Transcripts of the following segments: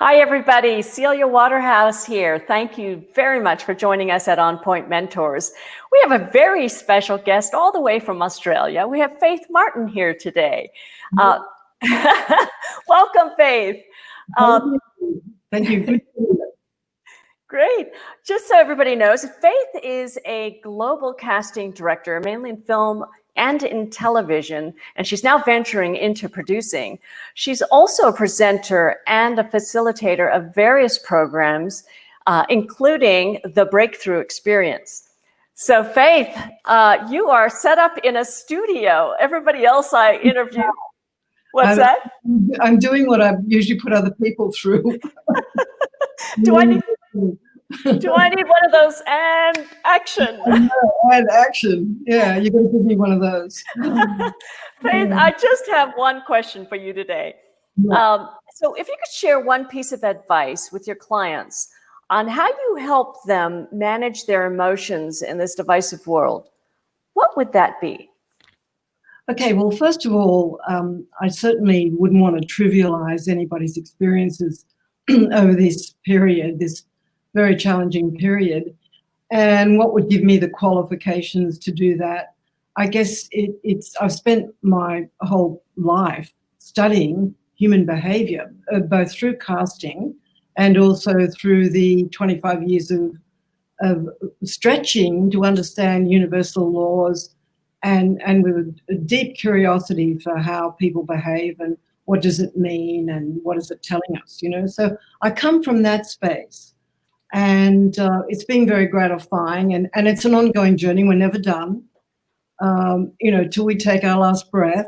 Hi, everybody. Celia Waterhouse here. Thank you very much for joining us at OnPoint Mentors. We have a very special guest all the way from Australia. We have Faith Martin here today. Welcome, Faith. Thank you. Great. Just so everybody knows, Faith is a global casting director, mainly in film and in television, and she's now venturing into producing. She's also a presenter and a facilitator of various programs, including the Breakthrough Experience. So Faith, you are set up in a studio. Everybody else I interview, what's that? I'm doing what I usually put other people through. Do I need one of those and action? And action. Yeah, you're going to give me one of those. Faith, I just have one question for you today. Yeah. So if you could share one piece of advice with your clients on how you help them manage their emotions in this divisive world, what would that be? Okay, well, first of all, I certainly wouldn't want to trivialize anybody's experiences over this period, this very challenging period. And what would give me the qualifications to do that? I guess I've spent my whole life studying human behavior, both through casting and also through the 25 years of stretching to understand universal laws and with a deep curiosity for how people behave and what does it mean and what is it telling us, So I come from that space. And it's been very gratifying, and it's an ongoing journey. We're never done, till we take our last breath,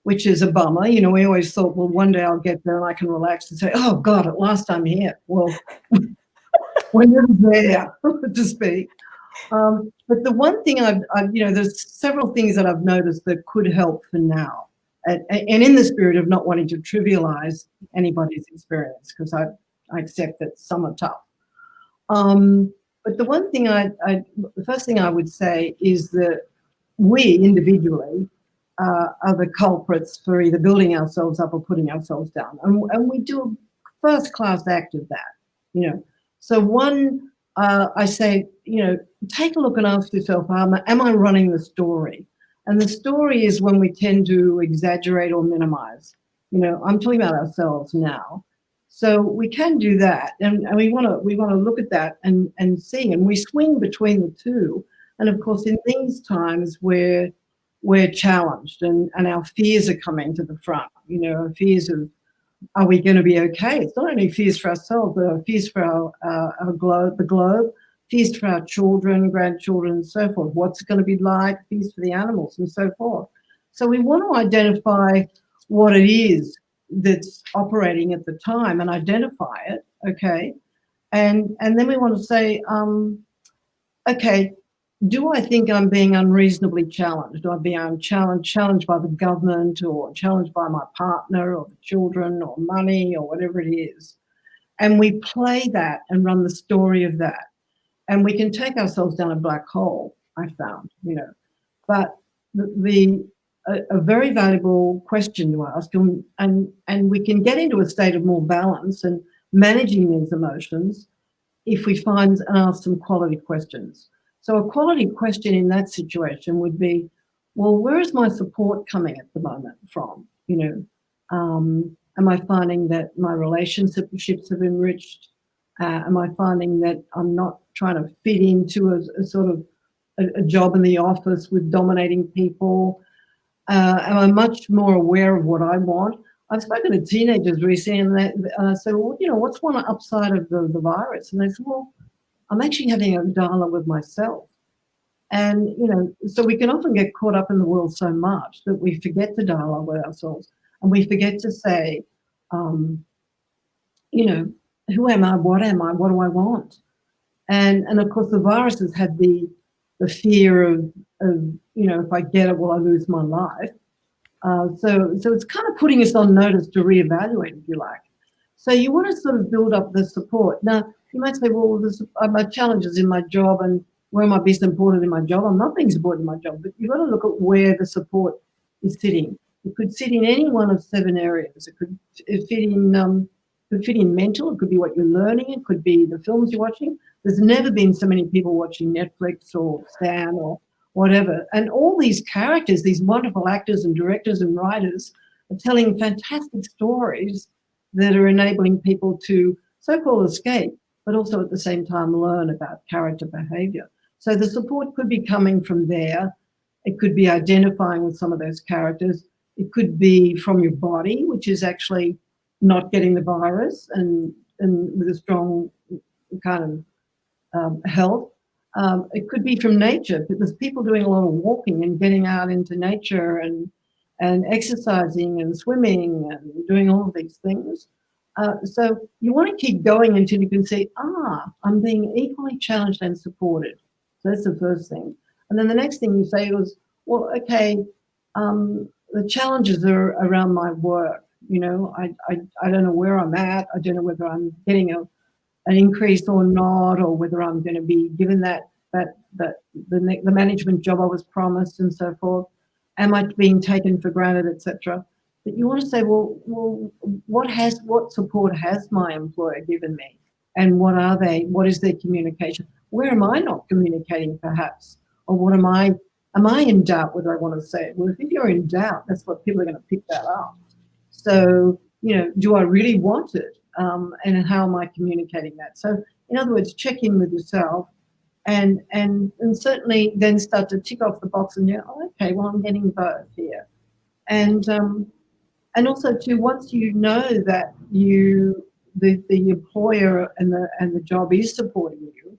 which is a bummer. We always thought, well, one day I'll get there and I can relax and say, oh, God, at last I'm here. Well, we're never there, to speak. But the one thing there's several things that I've noticed that could help for now. And in the spirit of not wanting to trivialize anybody's experience, because I accept that some are tough. But the one thing the first thing I would say is that we individually are the culprits for either building ourselves up or putting ourselves down. And we do a first-class act of that, So one, I say, take a look and ask yourself, am I running the story? And the story is when we tend to exaggerate or minimize. I'm talking about ourselves now. So we can do that, and we want to look at that and see, and we swing between the two. And of course, in these times where we're challenged and our fears are coming to the front, our fears of, are we going to be okay? It's not only fears for ourselves, but our fears for our globe, fears for our children, grandchildren, and so forth. What's it going to be like? Fears for the animals and so forth. So we want to identify what it is that's operating at the time and identify it, okay? And then we want to say, okay, do I think I'm being unreasonably challenged? Do I being challenged by the government or challenged by my partner or the children or money or whatever it is? And we play that and run the story of that. And we can take ourselves down a black hole, I found, But a very valuable question to ask, and we can get into a state of more balance and managing these emotions if we find and ask some quality questions. So a quality question in that situation would be, well, where is my support coming at the moment from? Am I finding that my relationships have enriched? Am I finding that I'm not trying to fit into a sort of a job in the office with dominating people? Am I much more aware of what I want? I've spoken to teenagers recently, and I said, well, what's one upside of the virus? And they said, well, I'm actually having a dialogue with myself. And, so we can often get caught up in the world so much that we forget to dialogue with ourselves, and we forget to say, who am I? What am I? What do I want? And of course, the virus has had the fear of if I get it, will I lose my life? So it's kind of putting us on notice to reevaluate, if you like. So you want to sort of build up the support. Now, you might say, well, my challenges in my job, and where am I being supported in my job? I'm not being supported in my job, but you've got to look at where the support is sitting. It could sit in any one of 7 areas. It could fit in could fit in mental, it could be what you're learning, it could be the films you're watching. There's never been so many people watching Netflix or Stan or whatever. And all these characters, these wonderful actors and directors and writers are telling fantastic stories that are enabling people to so-called escape, but also at the same time learn about character behavior. So the support could be coming from there. It could be identifying with some of those characters. It could be from your body, which is actually not getting the virus and with a strong kind of health. It could be from nature, because people doing a lot of walking and getting out into nature and exercising and swimming and doing all of these things. So you want to keep going until you can see, I'm being equally challenged and supported. So that's the first thing. And then the next thing you say was, well, okay, the challenges are around my work. You know, I don't know where I'm at. I don't know whether I'm getting an increase or not, or whether I'm going to be given the management job I was promised and so forth. Am I being taken for granted, etc. But you want to say, well, what support has my employer given me, and what are they? What is their communication? Where am I not communicating, perhaps, or what am I? Am I in doubt whether I want to say it? Well, if you're in doubt, that's what people are going to pick that up. So, you know, do I really want it? And how am I communicating that? So, in other words, check in with yourself, and certainly then start to tick off the box and okay, well, I'm getting both here, and also too, once you know that the employer and the job is supporting you,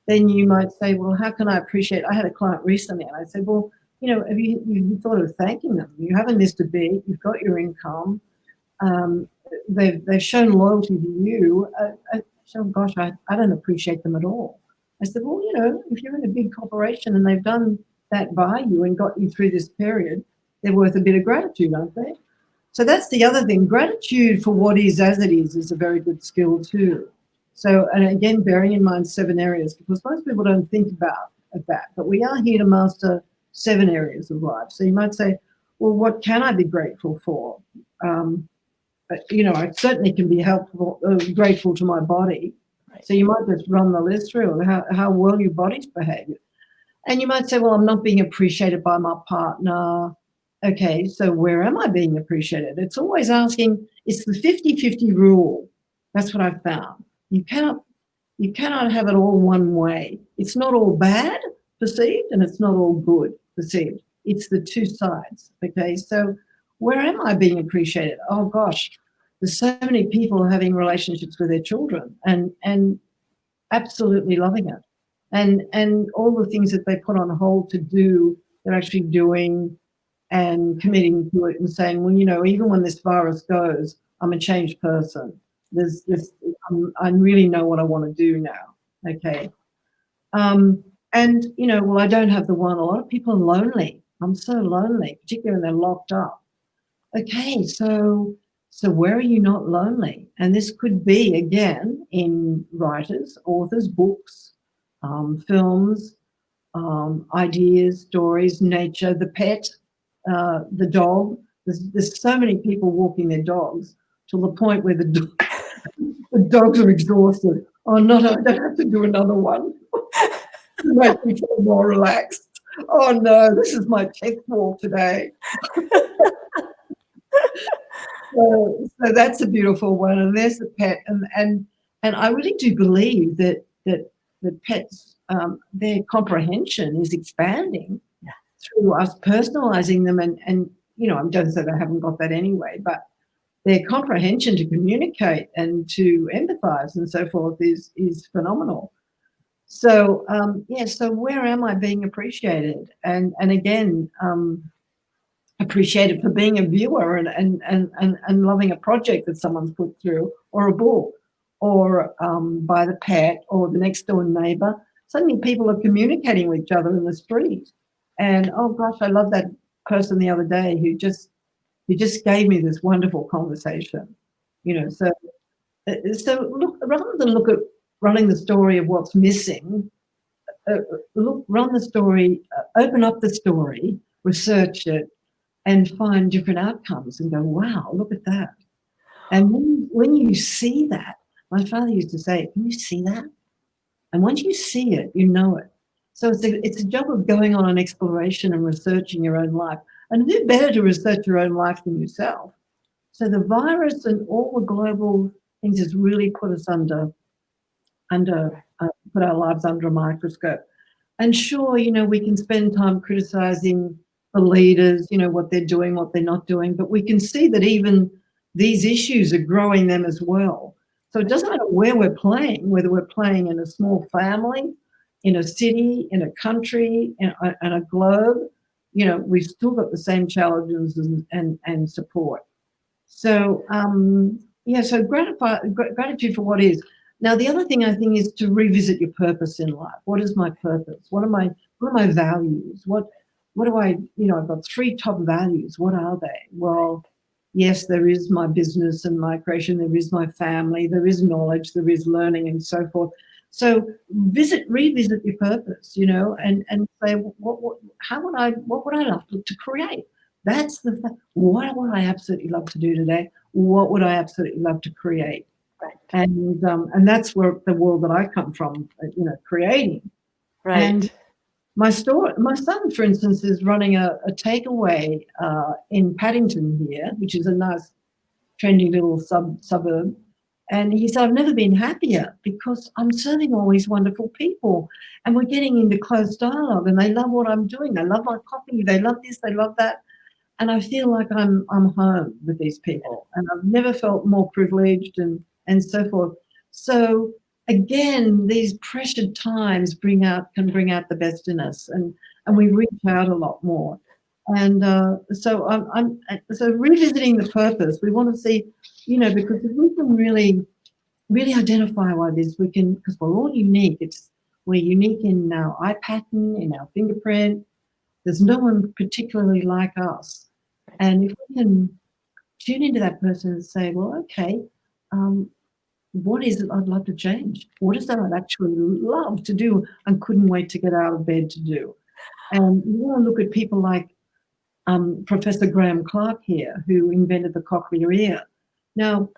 then you might say, well, how can I appreciate? I had a client recently, and I said, well, you know, have you thought of thanking them? You haven't missed a beat. You've got your income. They've shown loyalty to you. So, gosh, I don't appreciate them at all. I said, well, you know, if you're in a big corporation and they've done that by you and got you through this period, they're worth a bit of gratitude, aren't they? So that's the other thing. Gratitude for what is as it is a very good skill too. So, and again, bearing in mind 7 areas, because most people don't think about that, but we are here to master 7 areas of life. So you might say, well, what can I be grateful for? But, you know, I certainly can be grateful to my body. Right. So you might just run the list through how well your body's behaving. And you might say, well, I'm not being appreciated by my partner. Okay, so where am I being appreciated? It's always asking, it's the 50-50 rule. That's what I've found. You cannot have it all one way. It's not all bad perceived, and it's not all good perceived. It's the two sides. Okay, so where am I being appreciated? Oh gosh, there's so many people having relationships with their children and absolutely loving it. And all the things that they put on hold to do, they're actually doing and committing to it and saying, well, you know, even when this virus goes, I'm a changed person. There's this, I really know what I want to do now. Okay. And, you know, well, I don't have the one. A lot of people are lonely. I'm so lonely, particularly when they're locked up. Okay, so where are you not lonely? And this could be, again, in writers, authors, books, films, ideas, stories, nature, the pet, the dog. There's so many people walking their dogs to the point where the dogs are exhausted. Oh, no, I don't have to do another one. To make me feel more relaxed. Oh, no, this is my tech walk today. So that's a beautiful one. And there's the pet. And I really do believe that the pets, their comprehension is expanding through us personalizing them. And you know, I'm don't say they haven't got that anyway, but their comprehension to communicate and to empathize and so forth is phenomenal. So so where am I being appreciated? And again, appreciated for being a viewer and loving a project that someone's put through, or a book, or by the pet or the next door neighbor. Suddenly people are communicating with each other in the street. And oh gosh, I love that person the other day who just gave me this wonderful conversation. You know, so look, rather than look at running the story of what's missing, run the story, open up the story, research it, and find different outcomes and go, wow, look at that. And when you see that, my father used to say, can you see that? And once you see it, you know it. So it's a job of going on an exploration and researching your own life. And who better to research your own life than yourself? So the virus and all the global things has really put us put our lives under a microscope. And sure, we can spend time criticizing the leaders, what they're doing, what they're not doing, but we can see that even these issues are growing them as well. So it doesn't matter where we're playing, whether we're playing in a small family, in a city, in a country, in a globe, we've still got the same challenges and support. So, so gratitude for what is. Now, the other thing I think is to revisit your purpose in life. What is my purpose? What are my values? What do I've got 3 top values. What are they? Well, yes, there is my business and my creation. There is my family. There is knowledge. There is learning and so forth. So revisit your purpose, and say, what would I love to create? That's what would I absolutely love to do today? What would I absolutely love to create? Right. And that's where the world that I come from, creating. Right. And my son, for instance, is running a takeaway in Paddington here, which is a nice, trendy little suburb. And he said, I've never been happier because I'm serving all these wonderful people and we're getting into close dialogue and they love what I'm doing. They love my coffee. They love this. They love that. And I feel like I'm home with these people and I've never felt more privileged and so forth. So again, these pressured times can bring out the best in us and we reach out a lot more. And so so revisiting the purpose, we want to see, because if we can really identify what it is, we can, because we're all unique. We're unique in our eye pattern, in our fingerprint. There's no one particularly like us. And if we can tune into that person and say, well, okay, what is it I'd love to change? What is that I'd actually love to do and couldn't wait to get out of bed to do? And you want to look at people like Professor Graham Clark here, who invented the cochlear ear. Now,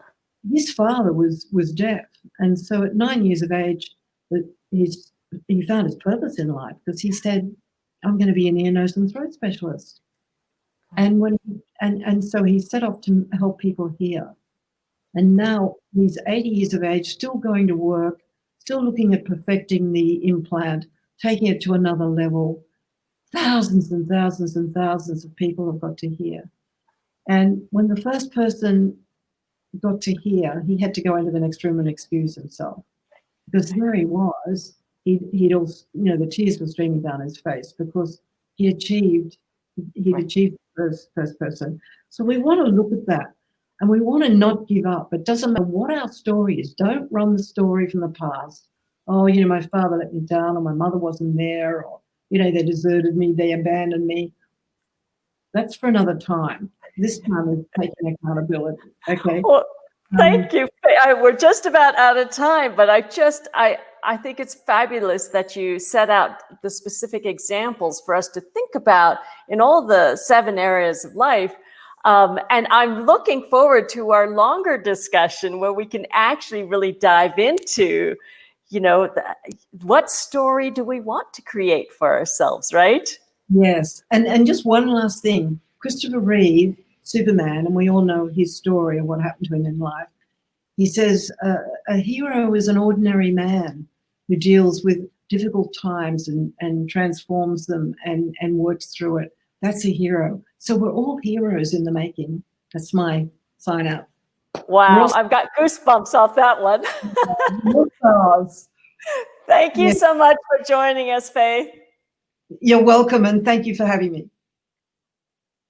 his father was deaf, and so at 9 years of age, he found his purpose in life because he said, I'm going to be an ear, nose and throat specialist. And so he set off to help people hear. And now he's 80 years of age, still going to work, still looking at perfecting the implant, taking it to another level. Thousands and thousands and thousands of people have got to hear. And when the first person got to hear, he had to go into the next room and excuse himself. Because there he was, he'd also, the tears were streaming down his face because he'd achieved the first person. So we want to look at that and we want to not give up. It doesn't matter what our story is. Don't run the story from the past. Oh, my father let me down, or my mother wasn't there, or they deserted me, they abandoned me. That's for another time. This time is taking accountability. Okay. Well, thank you. We're just about out of time, but I think it's fabulous that you set out the specific examples for us to think about in all the 7 areas of life. And I'm looking forward to our longer discussion where we can actually really dive into, what story do we want to create for ourselves, right? Yes. And just one last thing. Christopher Reeve, Superman, and we all know his story and what happened to him in life. He says, a hero is an ordinary man who deals with difficult times and transforms them and works through it. That's a hero. So we're all heroes in the making. That's my sign out. Wow, I've got goosebumps off that one. Thank you so much for joining us, Faith. You're welcome, and thank you for having me.